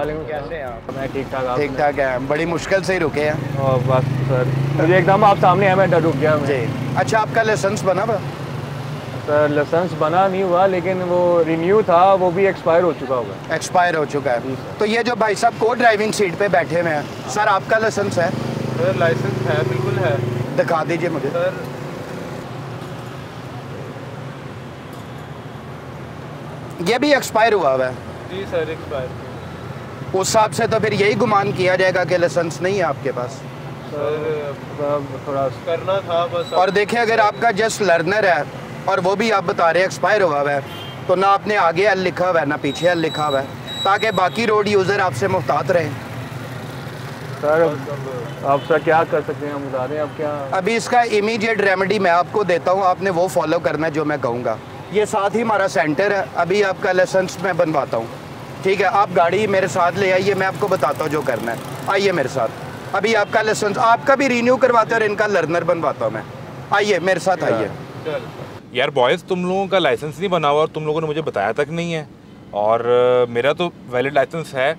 वालेकुम। कैसे हैं आप? मैं ठीक ठाक। ठीक ठाक है, बड़ी मुश्किल से ही रुके हैं। और बस सर मुझे एकदम आप सामने है, मैं डर रुक गया मैं। जी अच्छा, आपका लाइसेंस बना हुआ? सर लाइसेंस बना नहीं हुआ, लेकिन वो रिन्यू था, वो भी एक्सपायर हो चुका होगा। एक्सपायर हो चुका है। तो ये जो भाई साहब को ड्राइविंग सीट पे बैठे हुए हैं, सर आपका लाइसेंस है? सर लाइसेंस है, बिल्कुल है। दिखा दीजिए मुझे। सर ये भी एक्सपायर हुआ है? जी सर एक्सपायर। उस हिसाब से तो फिर यही गुमान किया जाएगा कि लाइसेंस नहीं है आपके पास। सर थोड़ा करना था बस। और देखिए, अगर आपका जस्ट लर्नर है और वो भी आप बता रहे हैं एक्सपायर हुआ है, तो ना आपने आगे एल लिखा हुआ है ना पीछे एल लिखा हुआ है, ताकि बाकी रोड यूज़र आपसे मुहतात रहें। सर आप सर क्या कर सकते हैं, हम बता दें आप क्या? अभी इसका इमीडिएट रेमेडी मैं आपको देता हूँ, आपने वो फॉलो करना है जो मैं कहूँगा। ये साथ ही हमारा सेंटर है, अभी आपका लाइसेंस मैं बनवाता हूँ, ठीक है? आप गाड़ी मेरे साथ ले आइए, मैं आपको बताता हूँ जो करना है। आइए मेरे साथ, अभी आपका लाइसेंस आपका भी रीन्यू करवाते हैं और इनका लर्नर बनवाता हूँ मैं। आइए मेरे साथ आइए। यार बॉयज़, तुम लोगों का लाइसेंस नहीं बना हुआ और तुम लोगों ने मुझे बताया तक नहीं है, और मेरा तो वैलिड लाइसेंस है।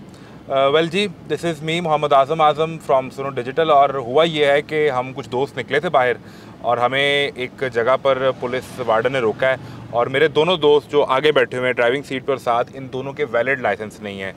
Well ji, this is me Mohammad Azam from Suno Digital. और हुआ ये है कि हम कुछ दोस्त निकले थे बाहर और हमें एक जगह पर पुलिस वार्डन ने रोका है, और मेरे दोनों दोस्त जो आगे बैठे हुए हैं ड्राइविंग सीट पर साथ, इन दोनों के वैलिड लाइसेंस नहीं है।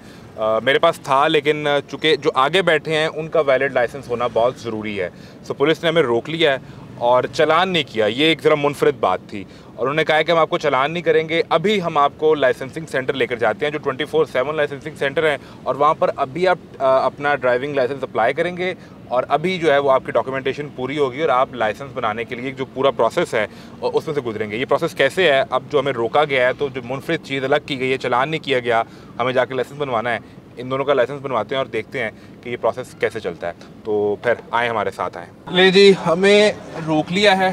मेरे पास था, लेकिन चूँकि जो आगे बैठे हैं उनका वैलिड लाइसेंस होना बहुत ज़रूरी है। सो पुलिस ने हमें रोक लिया है और चालान नहीं किया। ये एक ज़रा मुनफरद बात थी, और उन्होंने कहा है कि हम आपको चालान नहीं करेंगे, अभी हम आपको लाइसेंसिंग सेंटर लेकर जाते हैं जो 24/7 लाइसेंसिंग सेंटर है, और वहाँ पर अभी आप अपना ड्राइविंग लाइसेंस अप्लाई करेंगे, और अभी जो है वो आपकी डॉक्यूमेंटेशन पूरी होगी और आप लाइसेंस बनाने के लिए जो पूरा प्रोसेस है उसमें से गुजरेंगे। ये प्रोसेस कैसे है, अब जो हमें रोका गया है तो जो मुनफरद चीज़ अलग की गई है, चालान नहीं किया गया, हमें जाके लाइसेंस बनवाना है। इन दोनों का लाइसेंस बनवाते हैं और देखते हैं कि ये प्रोसेस कैसे चलता है। तो फिर आए, हमारे साथ आए। ले जी, हमें रोक लिया है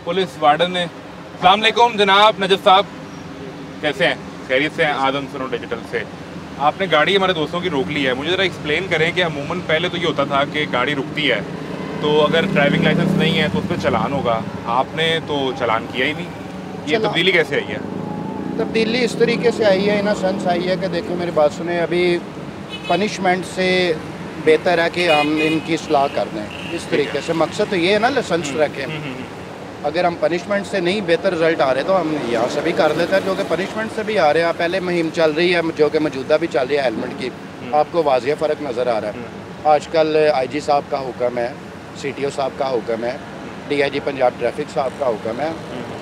पुलिस वार्डन ने। अस्सलाम वालेकुम जनाब नजफ साहब, कैसे हैं? खैरियत से हैं? आज़म सुनो डिजिटल से। आपने गाड़ी हमारे दोस्तों की रोक ली है, मुझे ज़रा एक्सप्लेन करें कि अमूमन पहले तो ये होता था कि गाड़ी रुकती है तो अगर ड्राइविंग लाइसेंस नहीं है तो उस पर चालान होगा, आपने तो चालान किया ही नहीं, ये तब्दीली कैसे आई है? तब्दीली इस तरीके से आई है, इन सेंस आई है कि देखिए मेरी बात सुने, अभी पनिशमेंट से बेहतर है कि हम इनकी सलाह कर दें इस तरीके से। मकसद तो ये है ना लाइसेंस रखें। अगर हम पनिशमेंट से नहीं बेहतर रिजल्ट आ रहे तो हम यहाँ से भी कर लेते हैं, जो कि पनिशमेंट से भी आ रहे हैं। पहले मुहिम चल रही है जो कि मौजूदा भी चल रही है हेलमेट की, आपको वाजिया फ़र्क नज़र आ रहा है। आजकल IG साहब का हुक्म है, CTO साहब का हुक्म है, DIG पंजाब ट्रैफिक साहब का हुक्म है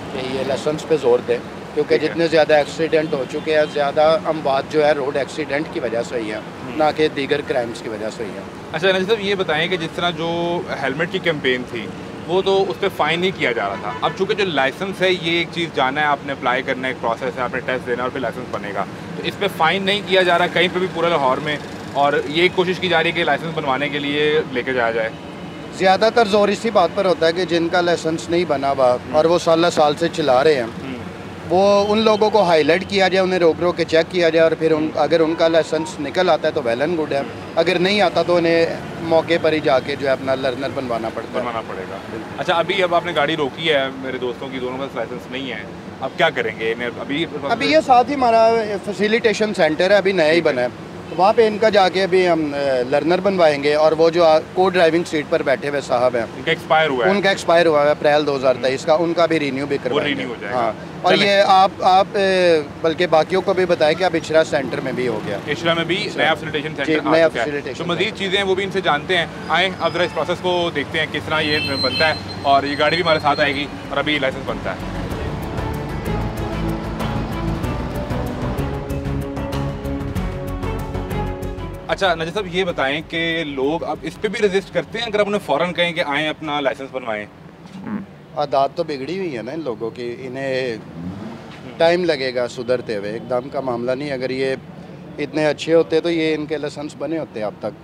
कि ये लाइसेंस पे जोर दें, क्योंकि जितने ज़्यादा एक्सीडेंट हो चुके हैं, ज़्यादा अमवात जो है रोड एक्सीडेंट की वजह से ही है, ना कि दीगर क्राइम्स की वजह से ही है। अच्छा नजीब साहब, ये बताएं कि जिस तरह जो हेलमेट की कैंपेन थी वो तो उस पर फ़ाइन नहीं किया जा रहा था, अब चूँकि जो लाइसेंस है ये एक चीज़ जाना है, आपने अप्लाई करना है, एक प्रोसेस है, आपने टेस्ट देना और फिर लाइसेंस बनेगा, तो इस पर फ़ाइन नहीं किया जा रहा कहीं पर भी पूरा लाहौर में, और ये कोशिश की जा रही है कि लाइसेंस बनवाने के लिए लेके जाया जाए। ज़्यादातर जोर इसी बात पर होता है कि जिनका लाइसेंस नहीं बना हुआ और वो साल से चला रहे हैं, वो उन लोगों को हाईलाइट किया जाए, उन्हें रोक रोक के चेक किया जाए, और फिर अगर उनका लाइसेंस निकल आता है तो वेल एंड गुड है, अगर नहीं आता तो उन्हें मौके पर ही जाके जो है अपना लर्नर बनवाना पड़ेगा। अच्छा, अब आपने गाड़ी रोकी है, मेरे दोस्तों की दोनों का लाइसेंस नहीं है, अब क्या करेंगे? अभी ये साथ ही हमारा फैसिलिटेशन सेंटर है, अभी नया ही बना है, तो वहाँ पे इनका जाके अभी हम लर्नर बनवाएंगे। और वो जो को ड्राइविंग सीट पर बैठे हुए साहब हैं, उनका एक्सपायर हुआ है अप्रैल 2023 का, उनका भी रिन्यू भी करवाएंगे। हाँ, और ये आप बल्कि बाकियों को भी बताएं कि अब इशरा सेंटर में भी हो गया, इशरा में भी नया फैसिलिटेशन सेंटर, तो मज़ीद चीज़ें वो भी इनसे जानते हैं। आए अब जरा इस प्रोसेस को देखते हैं किस तरह ये बनता है, और ये गाड़ी भी हमारे साथ आएगी और अभी लाइसेंस बनता है। अच्छा नजीब साहब, ये बताएं कि लोग अब इस पे भी रजिस्ट करते हैं अगर आप उन्हें फ़ौरन कहें कि आएँ अपना लाइसेंस बनवाएं? आदत तो बिगड़ी हुई है ना इन लोगों की, इन्हें टाइम लगेगा सुधरते हुए, एकदम का मामला नहीं। अगर ये इतने अच्छे होते तो ये इनके लाइसेंस बने होते अब तक,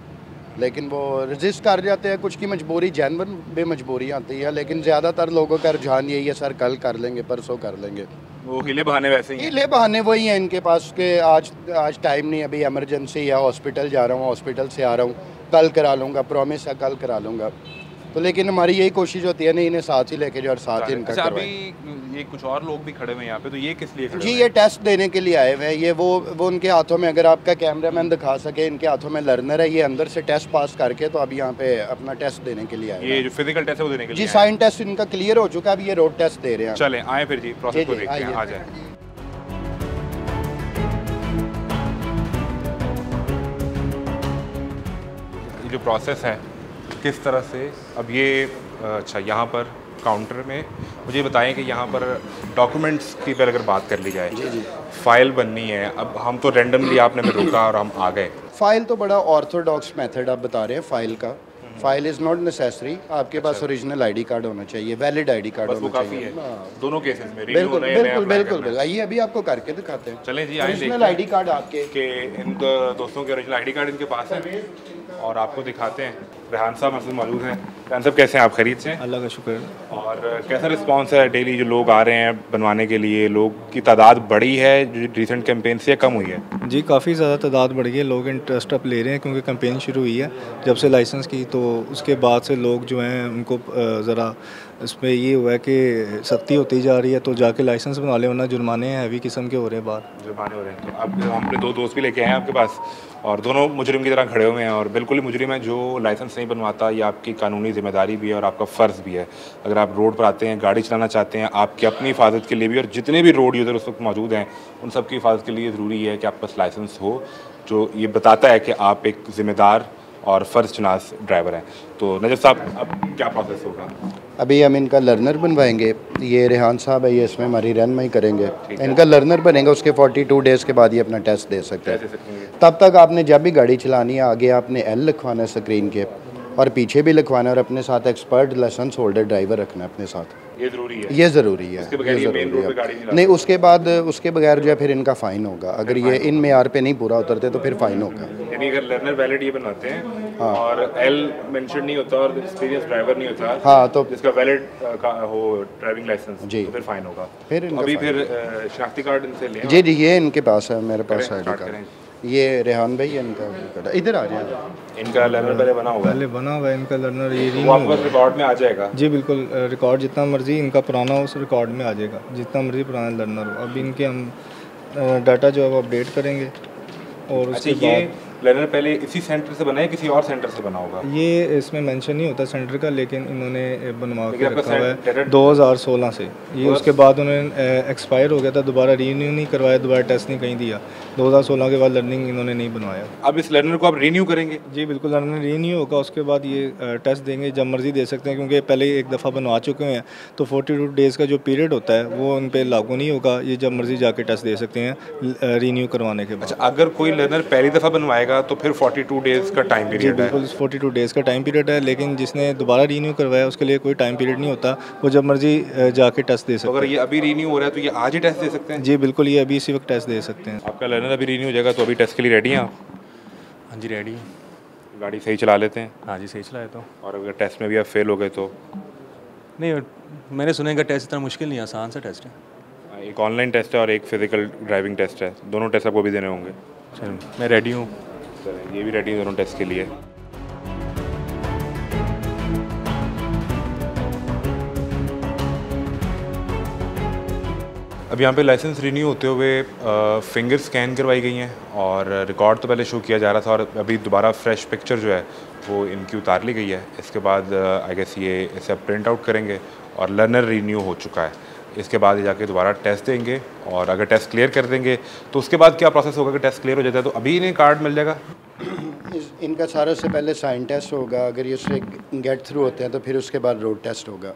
लेकिन वो रजिस्ट कर जाते हैं, कुछ की मजबूरी जैनवन बेमजबूरी आती है, लेकिन ज़्यादातर लोगों का रुझान यही है, सर कल कर लेंगे, परसों कर लेंगे। वो हिले बहाने वैसे ही, हिले बहाने वही हैं इनके पास कि आज टाइम नहीं, अभी इमरजेंसी है, हॉस्पिटल जा रहा हूँ, हॉस्पिटल से आ रहा हूँ, कल करा लूँगा, प्रॉमिस है कल करा लूँगा। तो लेकिन हमारी यही कोशिश होती है नहीं इन्हें साथ ही लेके जाओ और साथ ही इनका अच्छा, करवाएं। अभी ये कुछ और लोग भी खड़े हुए हैं यहाँ पे, तो ये किस लिए खड़े जी हुए ये टेस्ट देने के लिए आए हुए हैं। ये वो उनके हाथों में, अगर आपका कैमरामैन दिखा सके, इनके हाथों में लर्नर है, ये अंदर से टेस्ट पास करके तो अब यहाँ पे अपना टेस्ट देने के लिए आए हैं? हैं। ये जो फिजिकल टेस्ट है वो देने के जी लिए आए साइन टेस्ट इनका क्लियर हो चुका है, अब ये रोड टेस्ट दे रहे हैं। हैं। चलें आए फिर जी, प्रोसेस को जी, देखते हैं, आइए। आ जाए। ये जो प्रोसेस है किस तरह से, अब ये अच्छा यहाँ पर काउंटर में मुझे बताएं कि यहाँ पर डॉक्यूमेंट्स की पर अगर बात कर ली जाए, फाइल बननी है, अब हम तो रैंडमली आपने में रुका और हम आ गए। फाइल तो बड़ा ऑर्थोडॉक्स मेथड आप बता रहे हैं फाइल का। फाइल इज़ नॉट नेसेसरी, आपके पास ओरिजिनल आईडी कार्ड होना चाहिए, वैलिड आईडी कार्ड बस वो होना काफ़ी चाहिए। है दोनों केसेस में। renew बिल्कुल नया- नया बिल्कुल apply बिल्कुल करना है। बिल्कुल। आइए अभी आपको करके दिखाते हैं। चलें जी, आए ओरिजिनल देखते आईडी कार्ड आपके कि इन दोस्तों के ओरिजिनल आईडी कार्ड इनके पास है और आपको दिखाते हैं। रेहान साहब हमारे साथ मौजूद हैं। रेहान साहब कैसे हैं आप? खरीद से हैं? अल्लाह का शुक्र है। और कैसा रिस्पांस है? डेली जो लोग आ रहे हैं बनवाने के लिए, लोग की तादाद बढ़ी है रिसेंट कैंपेन से या कम हुई है? जी काफ़ी ज़्यादा तादाद बढ़ गई है, लोग इंटरेस्ट अप ले रहे हैं क्योंकि कैंपेन शुरू हुई है जब से लाइसेंस की, तो उसके बाद से लोग जो हैं उनको ज़रा इसमें ये हुआ है कि सख्ती होती जा रही है, तो जाके लाइसेंस बना ले, वरना जुर्माने हैवी किस्म के हो रहे हैं बाहर। जुर्माने हो रहे हैं। तो अब हमने दो दोस्त भी लेके आए हैं आपके पास और दोनों मुजरिम की तरह खड़े हुए हैं और बिल्कुल ही मुजरिम है जो लाइसेंस नहीं बनवाता। ये आपकी कानूनी जिम्मेदारी भी है और आपका फ़र्ज़ भी है। अगर आप रोड पर आते हैं, गाड़ी चलाना चाहते हैं, आपकी अपनी हिफाजत के लिए भी, और जितने भी रोड यूज़र उस वक्त मौजूद हैं उन सब की हिफाजत के लिए ज़रूरी है कि आपके पास लाइसेंस हो जो ये बताता है कि आप एक ज़िम्मेदार और फ़र्ज़शनास ड्राइवर हैं। तो नजर साहब अब क्या प्रोसेस होगा? अभी हम इनका लर्नर बनवाएंगे। ये रेहान साहब है, ये इसमें हमारी रहनुमाई करेंगे। इनका लर्नर बनेगा, उसके 42 डेज़ के बाद ये अपना टेस्ट दे सकते हैं। तब तक आपने जब भी गाड़ी चलानी है, आगे आपने एल लिखवाना है स्क्रीन के और पीछे भी लिखवाना है और अपने साथ एक्सपर्ट लाइसेंस होल्डर ड्राइवर रखना है अपने साथ। ये ज़रूरी है, ये ज़रूरी है, उसके बगैर ये ये मेन रोड पे ज़रूरी गाड़ी है। नहीं नहीं उसके बाद उसके बगैर जो है फिर इनका फ़ाइन होगा। अगर ये इन मेयार पे नहीं पूरा उतरते तो फिर फ़ाइन होगा। यानी अगर लर्नर वैलिड ये बनाते हैं और एल मेंशन नहीं होता और एक्सपीरियंस ड्राइवर नहीं होता, हाँ तो जिसका वैलिड हो ड्राइविंग लाइसेंस, जी। तो फिर फाइन होगा। फिर इनका अभी फाइन फिर शनाख्ती कार्ड इनसे लें। जी जी ये इनके पास है, मेरे पास करें, आईडी स्टार्ट कार्ड। करें। ये रेहान भाई है इनका, इधर आ जाए। इनका लर्नर पहले बना हुआ है, पहले बना हुआ है इनका लर्नर, ये वो आपके पास रिकॉर्ड में आ जाएगा। जी बिल्कुल, रिकॉर्ड जितना मर्जी इनका पुराना हो उस रिकॉर्ड में आ जाएगा, जितना मर्जी पुराना लर्नर हो। अभी इनके हम डाटा जो है वो अपडेट करेंगे और अच्छा, उसके ये बाद लर्नर पहले इसी सेंटर से बना है किसी और सेंटर से बना होगा? ये इसमें मेंशन नहीं होता सेंटर का, लेकिन इन्होंने बनवा के लेकिन आपका रखा हुआ है सेंटर 2016 से। ये उसके बाद उन्होंने एक्सपायर हो गया था, दोबारा रीन्यू नहीं करवाया, दोबारा टेस्ट नहीं कहीं दिया। 2016 के बाद लर्निंग इन्होंने नहीं बनवाया। अब इस लर्नर को आप रीन्यू करेंगे? जी बिल्कुल, लर्नर रीन्यू होगा, उसके बाद ये टेस्ट देंगे, जब मर्जी दे सकते हैं क्योंकि पहले एक दफ़ा बनवा चुके हैं, तो 42 डेज़ का जो पीरियड होता है वो उन पर लागू नहीं होगा। ये जब मर्जी जाके टेस्ट दे सकते हैं रीन्यू करवाने के बाद। अच्छा, अगर कोई लर्नर पहली दफ़ा बनवाएगा तो फिर 42 डेज़ का टाइम जी पीरियड है? बिल्कुल 42 डेज़ का टाइम पीरियड है, लेकिन जिसने दोबारा रीन्यू करवाया उसके लिए कोई टाइम पीरियड नहीं होता, वो जब मर्जी जाके टेस्ट दे तो सकते अगर हैं। ये अभी रीन्यू हो रहा है तो ये आज ही टेस्ट दे सकते हैं? जी बिल्कुल, ये अभी इसी वक्त टेस्ट दे सकते हैं। आपका लर्नर अभी रीन्यू हो जाएगा तो अभी टेस्ट के लिए रेडी हैं आप? हाँ जी रेडी है। गाड़ी सही चला लेते हैं? हाँ जी सही चलाया तो। और अगर टेस्ट में भी आप फेल हो गए तो? नहीं, मैंने सुना कि टेस्ट इतना मुश्किल नहीं, आसान सा टेस्ट है। एक ऑनलाइन टेस्ट है और एक फिजिकल ड्राइविंग टेस्ट है, दोनों टेस्ट आपको भी देने होंगे। चलो मैं रेडी हूँ। चलें, ये भी रेडी है दोनों टेस्ट के लिए। अब यहाँ पे लाइसेंस रिन्यू होते हुए फिंगर स्कैन करवाई गई हैं और रिकॉर्ड तो पहले शो किया जा रहा था और अभी दोबारा फ्रेश पिक्चर जो है वो इनकी उतार ली गई है। इसके बाद आई गेस ये इसे प्रिंट आउट करेंगे और लर्नर रिन्यू हो चुका है। इसके बाद ये जाके दोबारा टेस्ट देंगे और अगर टेस्ट क्लियर कर देंगे तो उसके बाद क्या प्रोसेस होगा कि टेस्ट क्लियर हो जाता है तो अभी इन्हें कार्ड मिल जाएगा? इनका सारा से पहले साइन टेस्ट होगा, अगर ये उससे गेट थ्रू होते हैं तो फिर उसके बाद रोड टेस्ट होगा।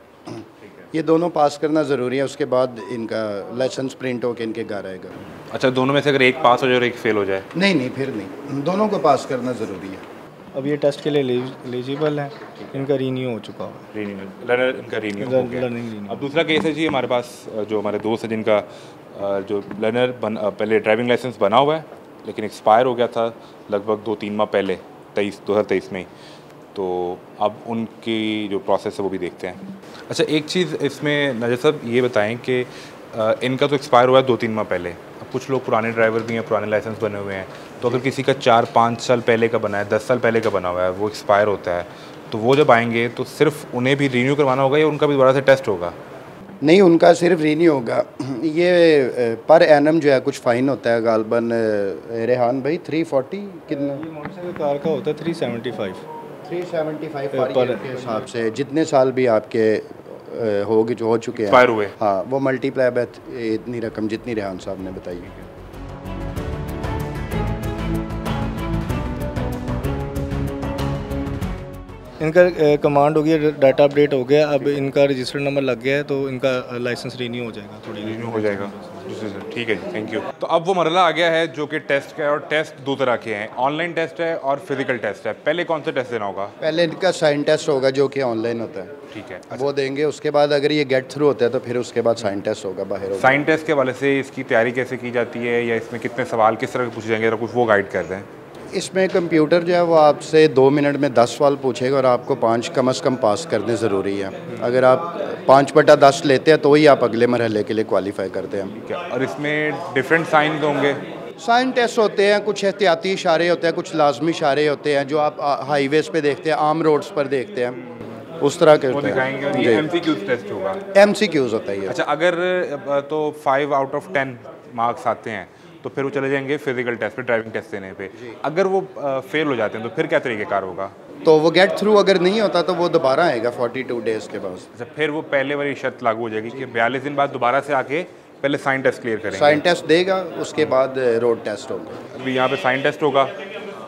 ये दोनों पास करना ज़रूरी है, उसके बाद इनका लाइसेंस प्रिंट होकर इनके घर आएगा। अच्छा, दोनों में से अगर एक पास हो जाए और एक फेल हो जाए? नहीं नहीं फिर नहीं, दोनों को पास करना ज़रूरी है। अब ये टेस्ट के लिए एलिजिबल है, इनका रीन्यू हो चुका है। लर्नर इनका रिन्यू हो गया। Learning renew. अब दूसरा केस है जी हमारे पास, जो हमारे दोस्त है जिनका जो लर्नर पहले ड्राइविंग लाइसेंस बना हुआ है लेकिन एक्सपायर हो गया था लगभग 2-3 माह पहले, 2023 में ही। तो अब उनकी जो प्रोसेस है वो भी देखते हैं। अच्छा, एक चीज़ इसमें नजर साहब ये बताएं कि इनका तो एक्सपायर हुआ है 2-3 माह पहले। अब कुछ लोग पुराने ड्राइवर भी हैं, पुराने लाइसेंस बने हुए हैं, तो अगर किसी का 4-5 साल पहले का बना है, 10 साल पहले का बना हुआ है, वो एक्सपायर होता है, तो वो जब आएंगे तो सिर्फ उन्हें भी रिन्यू करवाना होगा या उनका भी दोबारा से टेस्ट होगा? नहीं, उनका सिर्फ रीन्यू होगा। ये पर एनम जो है कुछ फ़ाइन होता है गालबन, रेहान भाई 340 कितना? ये मोटरसाइकिल कार का होता है 375 पर के हिसाब से जितने साल भी आपके होगी जो हो चुके हैं एक्सपायर हुए, हाँ, वो मल्टीप्लाई बाय इतनी रकम जितनी रेहान साहब ने बताई है। इनका कमांड हो गया, डाटा अपडेट हो गया, अब इनका रजिस्टर्ड नंबर लग गया है तो इनका लाइसेंस रिन्यू हो जाएगा, थोड़ी रिन्यू हो जाएगा। ठीक है जी, थैंक यू। तो अब वो मरला आ गया है जो कि टेस्ट का है, और टेस्ट दो तरह के हैं, ऑनलाइन टेस्ट है और फिजिकल टेस्ट है। पहले कौन सा टेस्ट देना होगा? पहले इनका साइन टेस्ट होगा जो कि ऑनलाइन होता है, ठीक है, वो देंगे। उसके बाद अगर ये गेट थ्रू होता है तो फिर उसके बाद साइन टेस्ट होगा बाहर होगा। साइन टेस्ट के वाले से इसकी तैयारी कैसे की जाती है, या इसमें कितने सवाल किस तरह के पूछे जाएंगे, कुछ वो गाइड कर दें। इसमें कंप्यूटर जो है वो आपसे 2 मिनट में 10 सवाल पूछेगा और आपको 5 कम से कम पास करने ज़रूरी है। अगर आप 5/10 लेते हैं तो ही आप अगले मरहले के लिए क्वालिफाई करते हैं। ठीक है, और इसमें डिफरेंट साइन होंगे? साइन टेस्ट होते हैं, कुछ एहतियाती इशारे होते हैं, कुछ लाजमी इशारे होते हैं जो आप हाईवेज़ पे देखते हैं, आम रोड्स पर देखते हैं, उस तरह के होते हैं। ये MCQ टेस्ट होगा? MCQs होता है ये। अच्छा, अगर तो 5 आउट ऑफ 10 मार्क्स आते हैं तो फिर वो चले जाएंगे फिजिकल टेस्ट पे, ड्राइविंग टेस्ट देने पे। अगर वो फेल हो जाते हैं तो फिर क्या तरीक़ेकार होगा? तो वो गेट थ्रू अगर नहीं होता तो वो दोबारा आएगा 42 डेज़ के बाद। अच्छा, फिर वो पहले वाली शर्त लागू हो जाएगी कि 42 दिन बाद दोबारा से आके पहले साइन टेस्ट क्लियर करेंगे। साइन टेस्ट देगा, उसके बाद रोड टेस्ट होगा। अभी यहाँ पे साइन टेस्ट होगा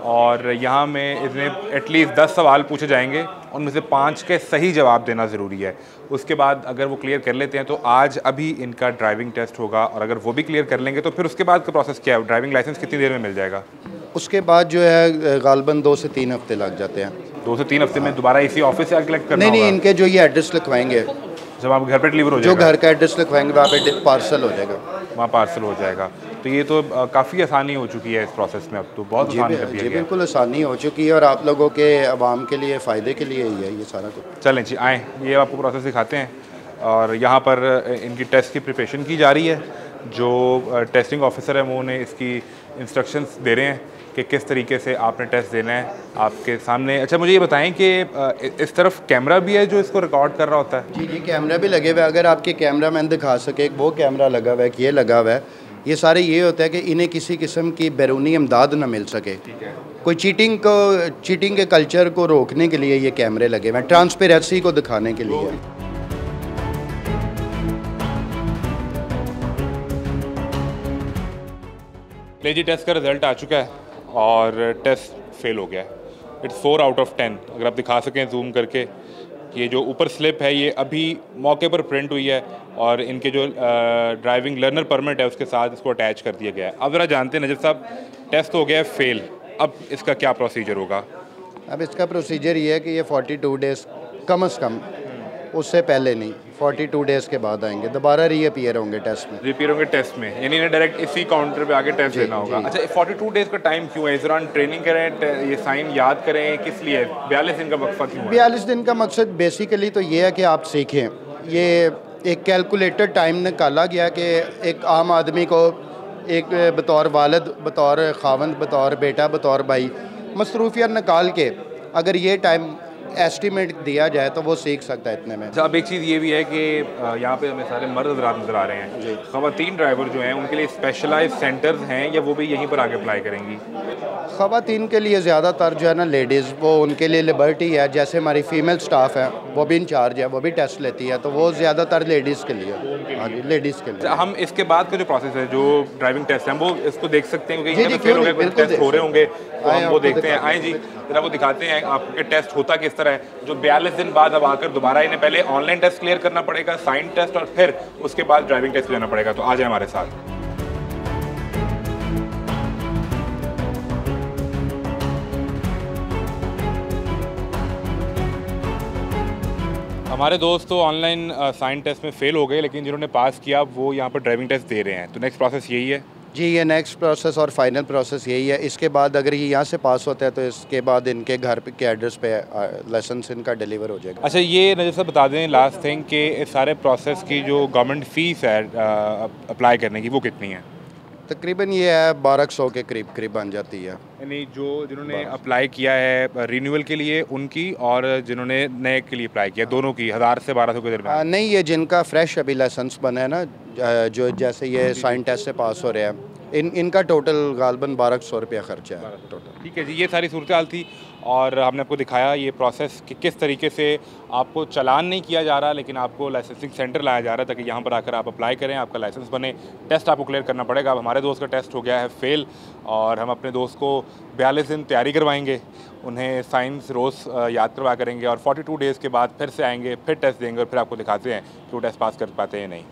और यहाँ में इसमें एटलीस्ट 10 सवाल पूछे जाएंगे, उनमें से 5 के सही जवाब देना ज़रूरी है। उसके बाद अगर वो क्लियर कर लेते हैं तो आज अभी इनका ड्राइविंग टेस्ट होगा, और अगर वो भी क्लियर कर लेंगे तो फिर उसके बाद का प्रोसेस क्या है? ड्राइविंग लाइसेंस कितनी देर में मिल जाएगा? उसके बाद जो है गालबन 2 से 3 हफ्ते लग जाते हैं। 2 से 3 हफ्ते में दोबारा इसी ऑफिस से आके कलेक्ट करना नहीं, होगा? इनके जो ये एड्रेस लिखवाएंगे, जब आप घर पे डिलीवर हो जो जाएगा, घर का एड्रेस लिखवाएंगे वहाँ पे पार्सल हो जाएगा, वहाँ पार्सल हो जाएगा। तो ये तो काफ़ी आसानी हो चुकी है इस प्रोसेस में, अब तो बहुत आसानी कर दिया जी गया। बिल्कुल आसानी हो चुकी है और आप लोगों के आवाम के लिए फ़ायदे के लिए ही है ये सारा कुछ। चलें जी, आएँ, ये आपको प्रोसेस दिखाते हैं। और यहाँ पर इनकी टेस्ट की प्रिपरेशन की जा रही है। जो टेस्टिंग ऑफिसर है वो उन्हें इसकी इंस्ट्रक्शंस दे रहे हैं कि किस तरीके से आपने टेस्ट देना है आपके सामने। अच्छा, मुझे ये बताएं कि इस तरफ कैमरा भी है जो इसको रिकॉर्ड कर रहा होता है? जी जी, कैमरा भी लगे हुए हैं। अगर आपके कैमरा मैन दिखा सके, वो कैमरा लगा हुआ है कि ये लगा हुआ है, ये सारे ये होता है कि इन्हें किसी किस्म की बैरूनी इमदाद ना मिल सके। कोई चीटिंग के कल्चर को रोकने के लिए ये कैमरे लगे हुए हैं, ट्रांसपेरेंसी को दिखाने के लिए। ले जी, टेस्ट का रिज़ल्ट आ चुका है और टेस्ट फेल हो गया है। It's 4 out of 10। अगर आप दिखा सकें जूम करके, ये जो ऊपर स्लिप है ये अभी मौके पर प्रिंट हुई है और इनके जो ड्राइविंग लर्नर परमिट है उसके साथ इसको अटैच कर दिया गया है। अब ज़रा जानते हैं नजर साहब, टेस्ट हो गया है फेल, अब इसका क्या प्रोसीजर होगा? अब इसका प्रोसीजर ये है कि ये 42 डेज़ कम से कम, उससे पहले नहीं, 42 डेज़ के बाद आएंगे, दोबारा रीअपीयर होंगे टेस्ट में। रिपेयर होंगे टेस्ट में, यानी इन्हें डायरेक्ट इसी काउंटर पे आके टेस्ट देना होगा। अच्छा, 42 डेज़ का टाइम क्यों है? इस दौरान ट्रेनिंग करें, ये साइन याद करें, किस लिए 42 दिन का वक्फा क्यों है? 42 दिन का मकसद बेसिकली तो ये है कि आप सीखें। ये एक कैलकुलेटेड टाइम निकाला गया कि एक आम आदमी को एक बतौर वालिद, बतौर खावंद, बतौर बेटा, बतौर भाई मसरूफियत निकाल के अगर ये टाइम एस्टिमेट दिया जाए तो वो सीख सकता है इतने में। अच्छा, अब एक चीज़ ये भी है कि यहाँ पे हमें सारे मर्द हज़रात नज़र आ रहे हैं। ख़वातीन ड्राइवर जो हैं उनके लिए स्पेशलाइज्ड सेंटर्स हैं या वो भी यहीं पर आके अप्लाई करेंगी? ख़वातीन के लिए ज़्यादातर जो है ना लेडीज़, वो उनके लिए लिबर्टी है। जैसे हमारी फ़ीमेल स्टाफ है वो भी इंचार्ज है, वो भी टेस्ट लेती है, तो वो ज़्यादातर लेडीज़ के लिए। हाँ जी, लेडीज़ के लिए। हम इसके बाद का जो प्रोसेस है, जो ड्राइविंग टेस्ट है, वो इसको देख सकते हैं क्योंकि जी, यहाँ पे फेल हो गए, कुछ टेस्ट हो रहे होंगे, तो हम वो आपको देखते हैं। आए जी, जरा वो दिखाते हैं आपके टेस्ट होता किस तरह है। जो 42 दिन बाद अब आकर दोबारा इन्हें पहले ऑनलाइन टेस्ट क्लियर करना पड़ेगा, साइन टेस्ट, और फिर उसके बाद ड्राइविंग टेस्ट लेना पड़ेगा। तो आ जाए हमारे साथ। हमारे दोस्त तो ऑनलाइन साइन टेस्ट में फेल हो गए, लेकिन जिन्होंने पास किया वो यहाँ पर ड्राइविंग टेस्ट दे रहे हैं। तो नेक्स्ट प्रोसेस यही है जी, ये नेक्स्ट प्रोसेस और फाइनल प्रोसेस यही है। इसके बाद अगर ये यहाँ से पास होता है तो इसके बाद इनके घर के एड्रेस पे लाइसेंस इनका डिलीवर हो जाएगा। अच्छा, ये नजर से बता दें लास्ट थिंग कि इस सारे प्रोसेस की जो गवर्नमेंट फ़ीस है अप्लाई करने की, वो कितनी है? तकरीबन ये है 1200 के करीब करीब बन जाती है। यानी जिन्होंने अप्लाई किया है रिन्यूअल के लिए उनकी, और जिन्होंने नए के लिए अप्लाई किया, दोनों की 1000 से 1200 के दरमियान? नहीं, ये जिनका फ्रेश अभी लाइसेंस बना है ना, जो जैसे ये साइन टेस्ट से पास हो रहे हैं, इनका टोटल गालबन 1200 रुपया खर्चा है टोटल। ठीक है जी, ये सारी सूरत हाल थी और हमने आपको दिखाया ये प्रोसेस कि किस तरीके से आपको चालान नहीं किया जा रहा, लेकिन आपको लाइसेंसिंग सेंटर लाया जा रहा है ताकि यहाँ पर आकर आप अप्लाई करें, आपका लाइसेंस बने। टेस्ट आपको क्लियर करना पड़ेगा। अब हमारे दोस्त का टेस्ट हो गया है फेल, और हम अपने दोस्त को 42 दिन तैयारी करवाएंगे, उन्हें साइंस रोज़ याद करवा करेंगे, और 42 डेज़ के बाद फिर से आएंगे, फिर टेस्ट देंगे और फिर आपको दिखाते हैं कि वो टेस्ट पास कर पाते हैं या नहीं।